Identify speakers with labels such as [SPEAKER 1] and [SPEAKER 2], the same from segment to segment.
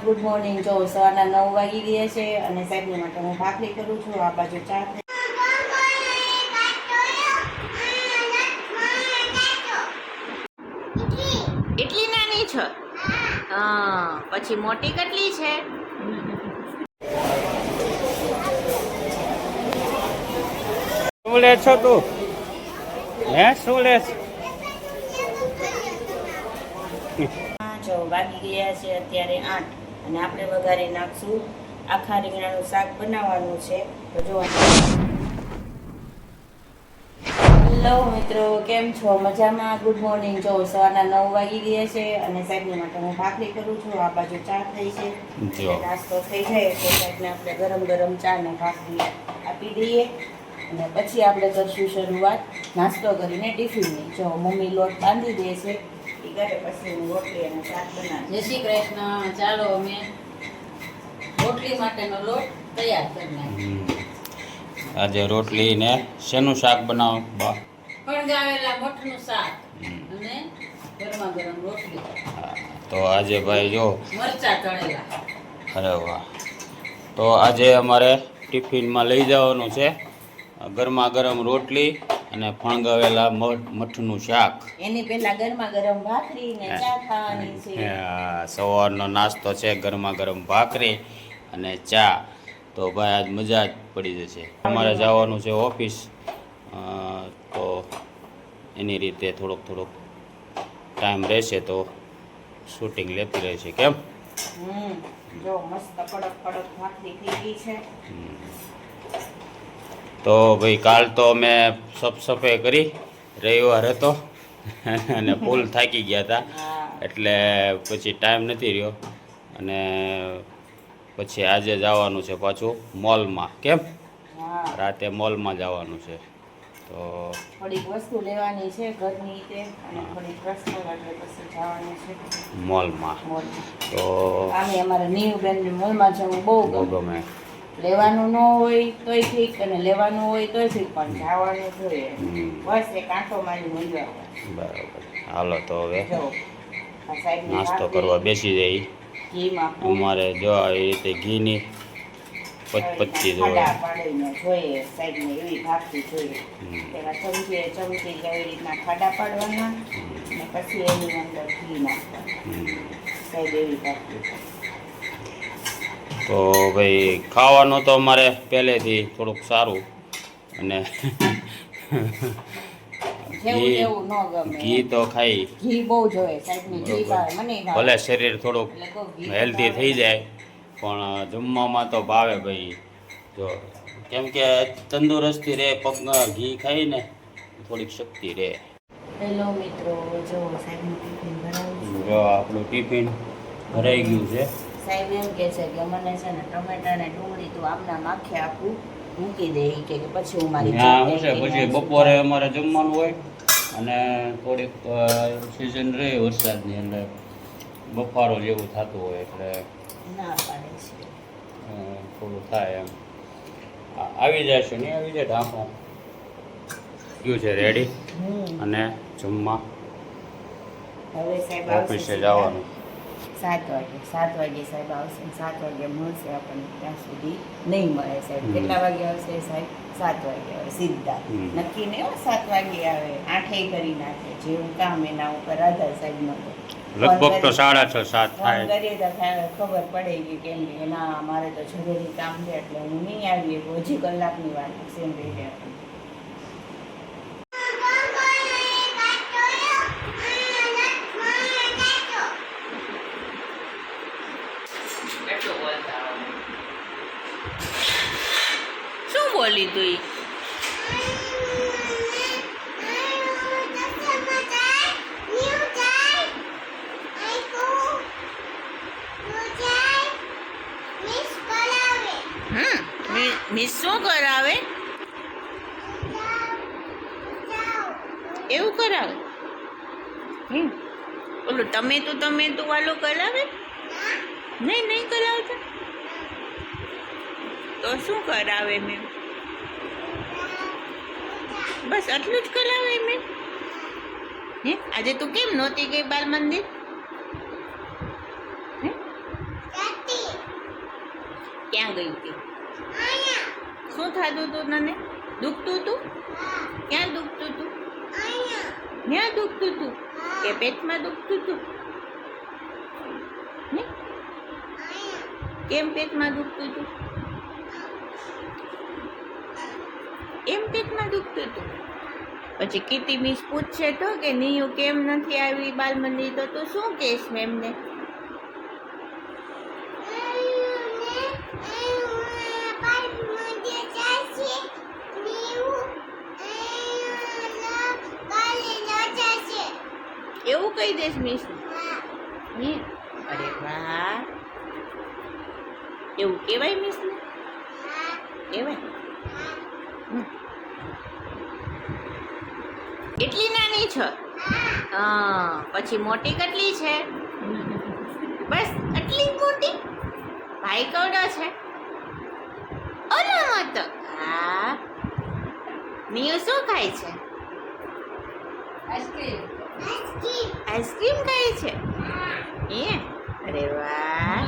[SPEAKER 1] Good morning. જો સવારના 9 વાગી ગયા છે અને સાહેબની માટે હું ભાખરી કરું છું. આ બાજુ ચા એટલી નાની છે. હા, પછી મોટી કેટલી છે?
[SPEAKER 2] શું લે છો તું? હે શું લે છે?
[SPEAKER 1] જો વાગી ગયા છે અત્યારે 8 અને આપણે વઘારી નાખશું. આખા રીંગણાનું શાક બનાવવાનું છે. તો જો હેલો મિત્રો, કેમ છો? મજામાં? Good morning. જો સવારના 9 વાગી ગયા છે અને સાહેબની માટે હું ભાખરી કરું છું. આ બાજુ ચા થઈ છે. નાસ્તો થઈ જાય તો સાહેબને આપણે ગરમ ગરમ ચા ને ભાખરી આપી દઈએ અને પછી આપણે કરશું શરૂઆત નાસ્તો કરીને ટિફિનની. જો મમ્મી લોટ બાંધી દે છે, એ કરે પછી હું રોટલી અને શાક બનાવું. જય શ્રી કૃષ્ણ. ચાલો અમે રોટલી માટેનો લોટ તૈયાર કરી નાખીએ.
[SPEAKER 2] આજે રોટલી ને શેનું શાક બનાવો?
[SPEAKER 1] ફણગાવેલા મઠનું શાક અને ગરમા ગરમ રોટલી.
[SPEAKER 2] તો આજે ભાઈ જો
[SPEAKER 1] મરચા તળેલા.
[SPEAKER 2] અરે વાહ. તો આજે અમારે ટિફિનમાં લઈ જવાનું છે ગરમા ગરમ રોટલી અને ફણગાવેલા મઠનું શાક.
[SPEAKER 1] એની પહેલા ગરમા ગરમ ભાખરી ને ચા ખાવાની છે.
[SPEAKER 2] સવારનો નાસ્તો છે ગરમા ગરમ ભાખરી અને ચા. તો ભાઈ આજ મજા જ પડી જશે. અમારે જવાનું છે ઓફિસ, તો એની રીતે થોડોક ટાઈમ રહેશે તો શૂટિંગ લેતી રહેશે. કેમ?
[SPEAKER 1] જો મસ્ત કડક ભાખરી થઈ ગઈ છે.
[SPEAKER 2] તો ભાઈ કાલ તો મેં સફાઈ કરી, રવિવાર હતો અને ફૂલ થાકી ગયા હતા એટલે પછી ટાઈમ નથી રહ્યો અને પછી આજે જવાનું છે પાછું મોલમાં. કેમ? રાતે મોલમાં જવાનું છે. તો
[SPEAKER 1] થોડીક વસ્તુ લેવાની છે ઘરની તે અને થોડીક પર્સનલ એટલે પછી જવાનું છે
[SPEAKER 2] મોલમાં. તો
[SPEAKER 1] આમે અમારે નીવ બેન મોલમાં જવું બહુ ગમે. લેવાનું ન હોય તોય ઠીક અને લેવાનું હોય તોય ઠીક, પણ જવાનું જોઈએ. બસ એક આંટો મારી મળ્યો.
[SPEAKER 2] બરાબર. હાલો તો હવે નાસ્તો કરવા બેસી જઈ. અમારે જો આવી રીતે ઘીની પચપચી
[SPEAKER 1] જોઈએ સાઈડને એવી ભાખરી જોઈએ. પેલા ચમચી એવી રીતના ખાડા પાડવાના અને પછી એની અંદર ઘી નાખવાનું. સાઈડ એવી ભાખરી.
[SPEAKER 2] તો ભાઈ ખાવાનું તો અમારે પહેલેથી થોડુંક સારું અને ઘી તો ખાઈ
[SPEAKER 1] ઘી બહુ જોઈએ સાઈડની ઘી ભાવે મને.
[SPEAKER 2] ભલે શરીર થોડુંક હેલ્ધી થઈ જાય પણ જમવામાં તો ભાવે ભાઈ. જો કેમ કે તંદુરસ્તી રહે, પગમાં ઘી ખાઈને થોડીક શક્તિ રહે.
[SPEAKER 1] હેલો મિત્રો, જો સાહેબનું ટિફિન ભરાયું.
[SPEAKER 2] જો આપણું ટિફિન ભરાઈ ગયું છે.
[SPEAKER 1] સાહેબ એમ કહે છે કે મને છે ને ટમેટા ને ડુંગળી તું આમના માખે આપું મૂકી દે કે પછી હું મારી
[SPEAKER 2] શું છે પછી બપોરે અમારે જમવાનું હોય અને થોડીક સિઝન રહે વરસાદની એટલે બફારો જેવું થતું હોય એટલે
[SPEAKER 1] ના પાડે છે
[SPEAKER 2] થોડું થાય એમ. આવી જાય છે નહીં આવી જાય ઢાંકો ગયું છે રેડી અને જમવા
[SPEAKER 1] હવે સાહેબ
[SPEAKER 2] ઓફિસે જવાનું.
[SPEAKER 1] 7 વાગે સાહેબ આવશે. 7 વાગે મળશે આપણને. ત્યાં સુધી નહીં મળે સાહેબ. કેટલા વાગે આવશે સાહેબ? 7 વાગે આવે સીધા. નક્કી નહીં 7 વાગે આવે, 8 કરી નાખે. જેવું કામ એના ઉપર આધાર સાહેબનો.
[SPEAKER 2] લગભગ તો 6:30 7 થાય.
[SPEAKER 1] કરીએ તો ખબર પડે ગઈ કેમ કે ના મારે તો જરૂરી કામ છે એટલે હું નહીં આવી હજી કલાકની વાત સેમ રહી જાય. શું બોલી તું? મિસ શું કરાવે? એવું કરાવે? ઓલું તમે તું વાલું કરાવે? નહીં કરાવતા તો શું કરાવે? મેં બસ આટલું જ કરાવે મેં. આજે તું કેમ નહોતી ગઈ બાલ મંદિર? ક્યાં ગઈ હતી? શું થતું હતું તને? દુખતું હતું? ક્યાં દુખતું હતું? ક્યાં દુખતું હતું? કે પેટમાં દુખતું હતું? હે? કેમ પેટમાં દુખતું હતું? એમ પેટમાં દુખતું હતું? પછી કીર્તિ મિસ પૂછશે તો કે નિયુ કેમ નથી આવી બાલ મંદિર, તો તું શું કહેશ મેમને? એવું કહી દઈશ મિસ? અરે વાહ, એવું કહેવાય મિસ ને? કહેવાય. કેટલી નાની છો? હા, પછી મોટી કેટલી છે? બસ આટલી જ મોટી? ભાઈ કવડો છે? ઓલો મોટો. હા. નિયુ શું ખાય છે? આઈસ્ક્રીમ ખાય છે? એ અરે વાહ.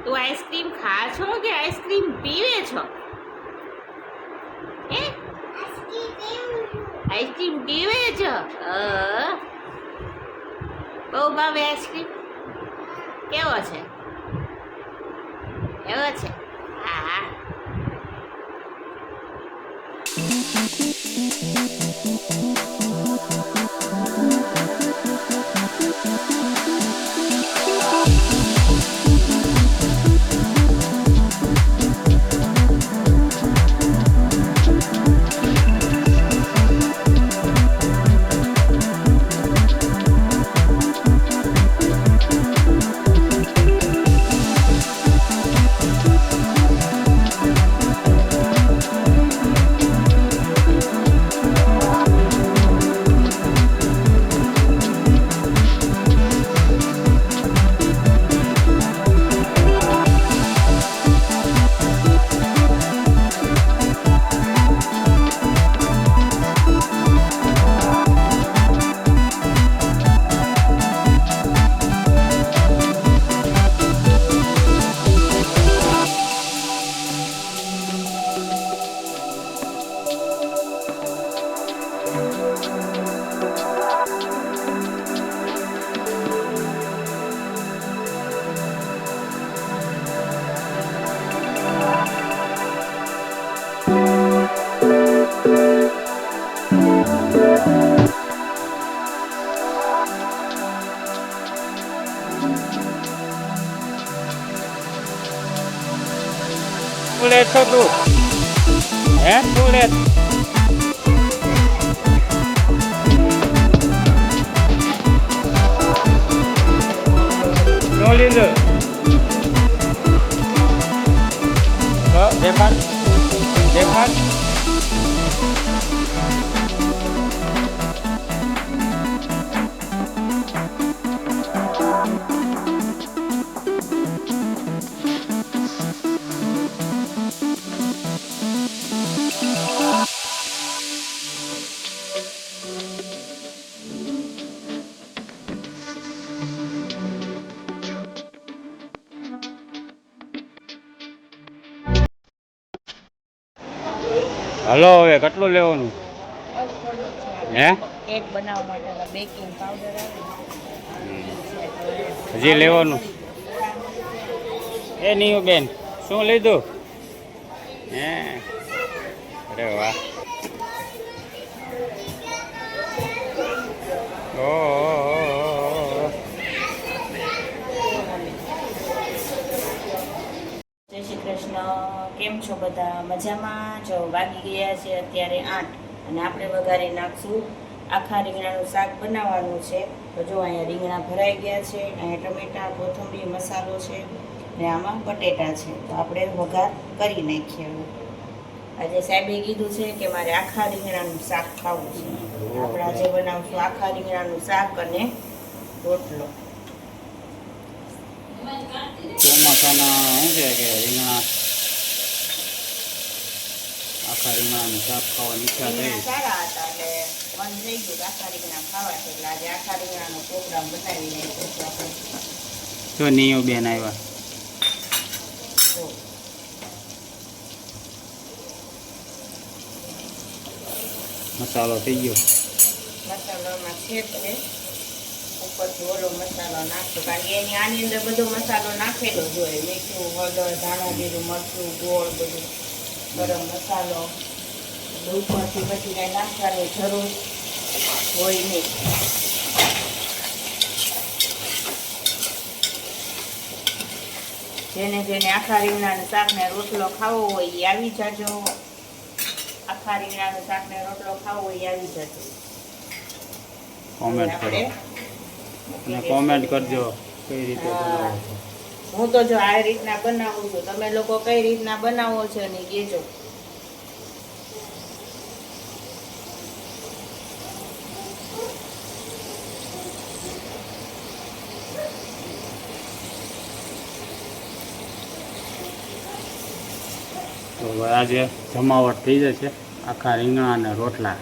[SPEAKER 1] તું આઈસ્ક્રીમ ખા છો કે આઈસ્ક્રીમ પીવે છો? હે? આઈસ્ક્રીમ પીવે છો? બહુ ભાવે આઈસ્ક્રીમ? કેવો છે? એવો છે? હા.
[SPEAKER 2] શું લે છો તું? હે શું લે? શું લીધું? દેખાડ દેખાડ. હલો, હવે કેટલું લેવાનું? હે?
[SPEAKER 1] કેક બનાવવા માટે બેકિંગ પાવડર આવે.
[SPEAKER 2] હજી લેવાનું? એ નિયુ બેન શું લીધું? હે અરે વાહ.
[SPEAKER 1] જય શ્રી કૃષ્ણ. કેમ છો બધા? મજામાં? જો વાગી ગયા છે અત્યારે 8 અને આપણે વઘારી નાખશું. આખા રીંગણાનું શાક બનાવવાનું છે. તો જો અહીંયા રીંગણા ભરાઈ ગયા છે, અહીંયા ટમેટા, કોથમરી, મસાલો છે ને આમાં બટેટા છે. તો આપણે વઘાર કરી નાખીએ. આજે સાહેબે કીધું છે કે મારે આખા રીંગણાનું શાક ખાવું છે. આપણે આજે બનાવશું આખા રીંગણાનું શાક અને રોટલો.
[SPEAKER 2] ચોમાસાના શું છે કે રીંગણા આખા રીંગણાનું શાક ખાવાની ઈચ્છા થઈ.
[SPEAKER 1] સારા હતા એટલે મન થઈ ગયું આખા રીંગણા ખાવા છે એટલે આજે આખા રીંગણાનો પ્રોગ્રામ બનાવી નાખ્યો છે આપણે.
[SPEAKER 2] જો નિયો બેન આવ્યા.
[SPEAKER 1] જો
[SPEAKER 2] મસાલો થઈ ગયો.
[SPEAKER 1] મસાલામાં છે ઉપરથી ઓલો મસાલો નાખજો કારણ કે એની આની અંદર બધો મસાલો નાખેલો જ હોય. મીઠું, હળદર, ધાણા જીરું, મરચું, ગોળ બધું, ગરમ મસાલો. એટલે ઉપરથી પછી કાંઈ નાખવાની જરૂર હોય નહીં. જેને જેને આખા રીંગણાનું શાક ને રોટલો ખાવો હોય એ આવી જાજો. આખા રીંગણાનું શાક ને રોટલો ખાવો હોય એ આવી જાજો.
[SPEAKER 2] કોમેન્ટ કરો અને કોમેન્ટ કરજો કઈ રીતે બનાવો છો.
[SPEAKER 1] હું તો જો આ રીતના બનાવું છું, તમે લોકો કઈ રીતના બનાવો છો ને કહેજો.
[SPEAKER 2] તો આજે જમાવટ થઈ જશે આખા રીંગણા અને રોટલા.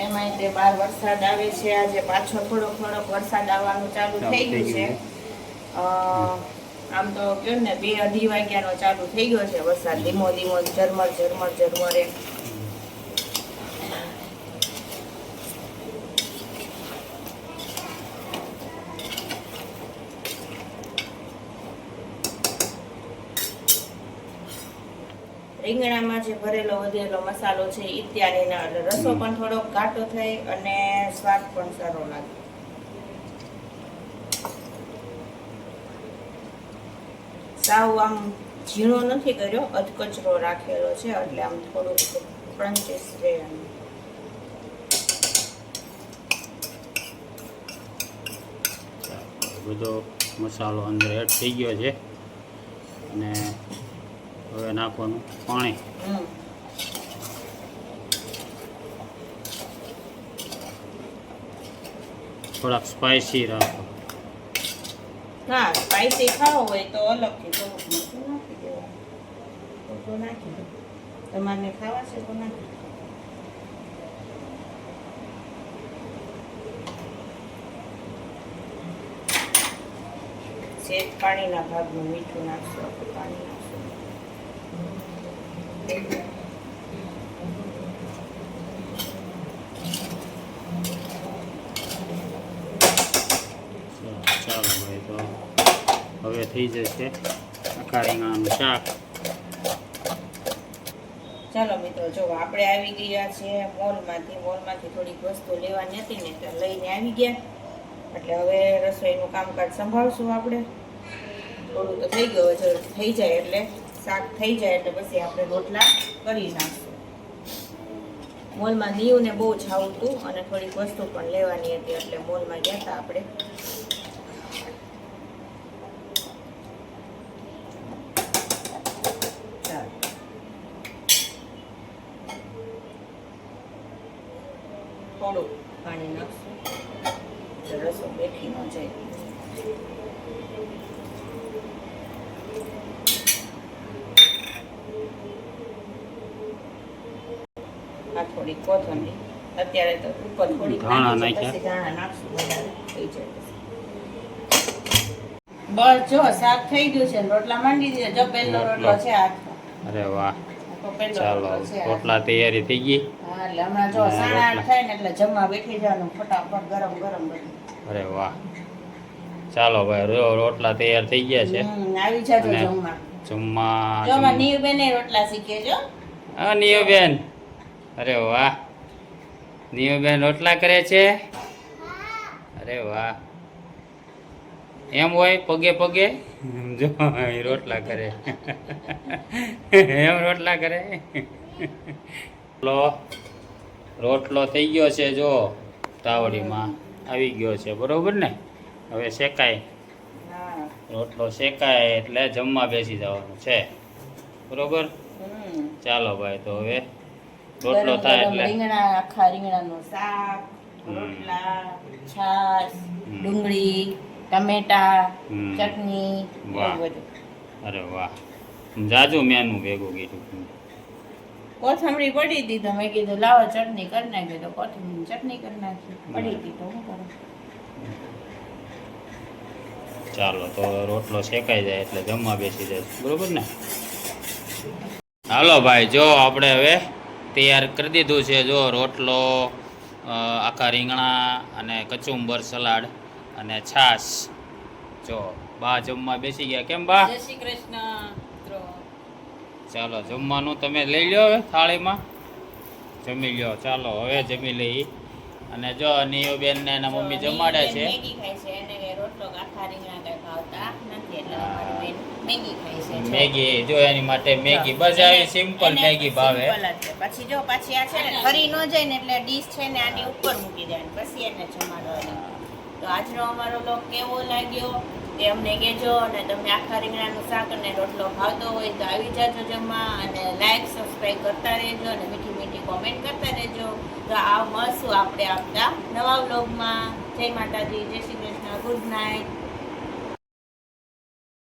[SPEAKER 1] એમાંય તે બાર વરસાદ આવે છે. આજે પાછો થોડોક વરસાદ આવવાનું ચાલુ થઈ ગયું છે. આમ તો કહ્યું ને 2-2:30 વાગ્યાનો ચાલુ થઈ ગયો છે વરસાદ. ધીમો ધીમો ઝરમર ઝરમર ઝરમર એમ. રીંગણામાં જે ભરેલો વધેલો મસાલો છે ઇત્યાદિના એટલે રસો પણ થોડોક ઘાટો થઈ અને સ્વાદ પણ સારો લાગે. સાવ આમ ઝીણો નથી કર્યો, અધકચરો રાખેલો છે એટલે આમ થોડુંક ક્રન્ચીસ રહે.
[SPEAKER 2] બધો મસાલો અંદર એડ થઈ ગયો છે અને હવે નાખવાનું પાણી. થોડાક સ્પાઈસી રાખો.
[SPEAKER 1] હા, સ્પાઈસી ખાવો હોય તો અલગથી થોડુંક મરચું નાખી દેવાનું. તો નાખી દો. તમારે ખાવા છે તો નાખી દો. સેજ પાણીના ભાગનું મીઠું નાખશો. આપણે પાણી નાખશું.
[SPEAKER 2] ચાલો ભાઈ, તો હવે થઈ જશે આખા રીંગણાનું શાક.
[SPEAKER 1] ચાલો મિત્રો, જો આપણે આવી ગયા છીએ મોલમાંથી થોડીક વસ્તુ લેવાની હતી ને એટલે લઈને આવી ગયા. એટલે હવે રસોઈનું કામકાજ સંભાળશું આપણે. થોડું તો થઈ ગયું, જો થઈ જાય એટલે શાક થઈ જાય એટલે પછી આપણે રોટલા કરી નાખશું. મોલમાં નીવને બહુ જાવું હતું અને થોડીક વસ્તુ પણ લેવાની હતી એટલે મોલમાં ગયા હતા આપણે. થોડું પાણી નાખશું રસો બેઠી ન જાય. આ થોડી કોથમરી અત્યારે તો ઉપર થોડી
[SPEAKER 2] ધાણા
[SPEAKER 1] નાખી પછી ધાણા નાખશું વધારે થઈ જાય. બસ જો શાક થઈ ગયું છે, રોટલા માંડી દીધા. જો પહેલો રોટલો છે આ.
[SPEAKER 2] અરે વાહ,
[SPEAKER 1] તો પહેલો
[SPEAKER 2] ચાલો
[SPEAKER 1] રોટલો છે આ.
[SPEAKER 2] રોટલા તૈયારી થઈ ગઈ.
[SPEAKER 1] હા, એટલે હમણાં જો 8:30 થાય ને એટલે જમવા બેઠી જવાનું ફટાફટ ગરમ ગરમ બધું.
[SPEAKER 2] અરે વાહ, ચાલો ભાઈ, રોટલા તૈયાર થઈ ગયા છે.
[SPEAKER 1] આવી જાજો
[SPEAKER 2] અને
[SPEAKER 1] જમવા.
[SPEAKER 2] જમવા
[SPEAKER 1] જો માં નીવ બેને રોટલા શીખે છો.
[SPEAKER 2] હા નિયોબેન, અરે વાહ, નિયોબેન રોટલા કરે છે. અરે વાહ, એમ હોય પગે પગે જો એ રોટલા કરે. એમ રોટલા કરે. રોટલો થઈ ગયો છે, જો તાવડીમાં આવી ગયો છે, બરોબર ને? હવે શેકાય,
[SPEAKER 1] હા.
[SPEAKER 2] રોટલો શેકાય એટલે જમવા બેસી જવાનું છે, બરોબર? ચાલો ભાઈ, તો હવે રોટલો
[SPEAKER 1] ગરમ
[SPEAKER 2] થાય
[SPEAKER 1] ગરમ
[SPEAKER 2] એટલે
[SPEAKER 1] રીંગણા, આખા રીંગણાનું શાક, રોટલા, છાશ, ડુંગળી, ટમેટા, ચટણી,
[SPEAKER 2] વાહ.
[SPEAKER 1] એવું બધું.
[SPEAKER 2] અરે વાહ, જાજુ મેનું ભેગું કીધું.
[SPEAKER 1] કોથમરી પડી હતી તો મેં કીધું લાવો ચટણી કરી નાખી, તો કોથમરી ચટણી કરી નાખી. પડી હતી તો શું કરું.
[SPEAKER 2] ચાલો તો રોટલો શેકાઈ જાય એટલે જમવા બેસી જાય, બરોબર ને? હાલો ભાઈ, જો આપણે હવે તૈયાર કરી દીધું છે. જો રોટલો, આખા રીંગણા અને કચુંબર સલાડ અને છાશ. જો બા જમવા બેસી ગયા. કેમ બા?
[SPEAKER 1] જય શ્રી કૃષ્ણ મિત્રો.
[SPEAKER 2] ચાલો જમવાનું તમે લઈ લો હવે થાળીમાં, જમી લ્યો. ચાલો હવે જમી લઈ. અને જો નિયુબેન ને એના મમ્મી જમાડે છે.
[SPEAKER 1] મેગી ખાય છે, એને રોટલો આખા રીંગણા કઈ ભાવતા નથી એટલે અમારી બેન મેગી ખાય છે.
[SPEAKER 2] મેગી, જો એની માટે મેગી, બસ આવી સિમ્પલ મેગી ભાવે.
[SPEAKER 1] પછી જો પાછી આ છે ને ખરી ન જાય ને એટલે ડીશ છે ને આની ઉપર મૂકી દેવાની, પછી એને જમાડવાની. તો આજનો અમારો લોક કેવો લાગ્યો તે અમને કહેજો. અને તમને આખા રીંગણાનું શાક અને રોટલો ભાવતો હોય તો આવી જાજો જમવા, અને લાઈક સબસ્ક્રાઈબ કરતા રહેજો અને મીઠી મીઠી કોમેન્ટ કરતા રહેજો. તો આ મળશું આપણે આપતા નવા વ્લોગમાં. જય માતાજી, જય શ્રી કૃષ્ણ, ગુડ નાઇટ.